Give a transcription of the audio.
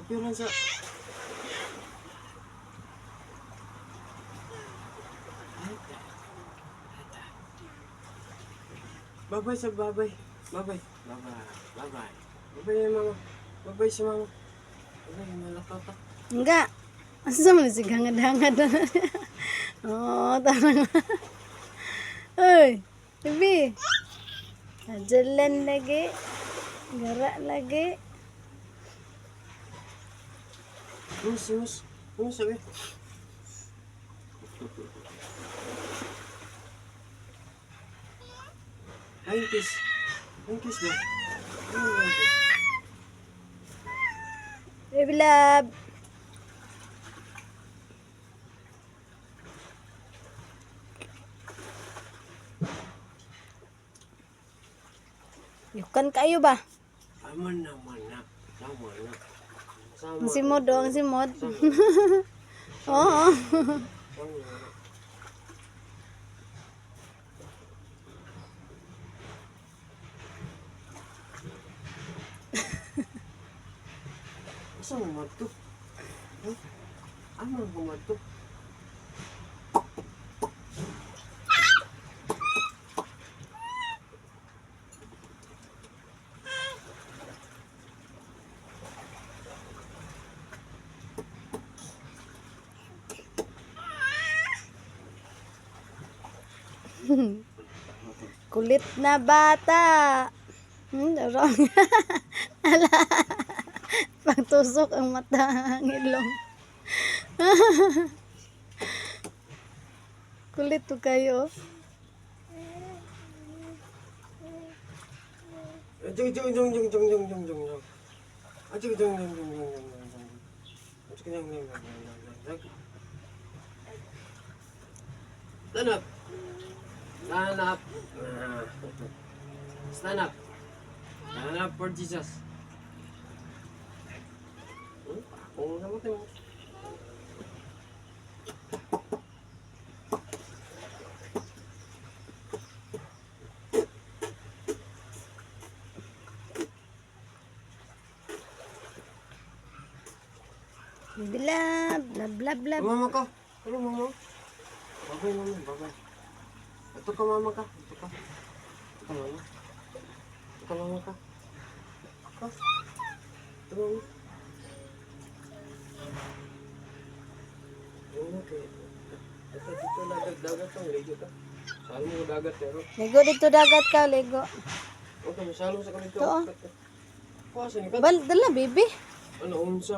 Kapiran sa... Babay sa babay. Babay. Babay. Babay. Babay yung mama. Babay sa mama. Babay, malakatak. Enggak. Asa man si hangad-hangad na. Oh, tarang. Oy, Bibi. Jalan lagi. Gerak lagi. Mus. Mus, sabi. Ayun, kiss. Ayun, kiss ba? Ayun, kiss. Baby love. Yukan kayo ba? Aman naman na. Sama na. Sama. Ang simod o, ang simod. Oo. Sama na. Asa mo madto? Huh? Ano mo madto? Kulit na bata. Darong. Ala. Pagtusok ang mata, ang ilong. Kulit to kayo. Stand up. Stand up. Stand up. Stand up for Jesus. Kung namatay mo. Baby love, love, love, love. Mama ka. Ano mama? Babay mama, babay. Ito ka mama ka. Ito ka. Ito ka mama. Ito ka mama ka. Ka. Ito mama. Okay. Ito dito dagat ang ligo ka. Salo mo dagat pero. Ligo dito dagat ka, ligo. Okay, masalo sa kanito. Oo. Kuha sa nikat. Dala, baby. Ano unsa?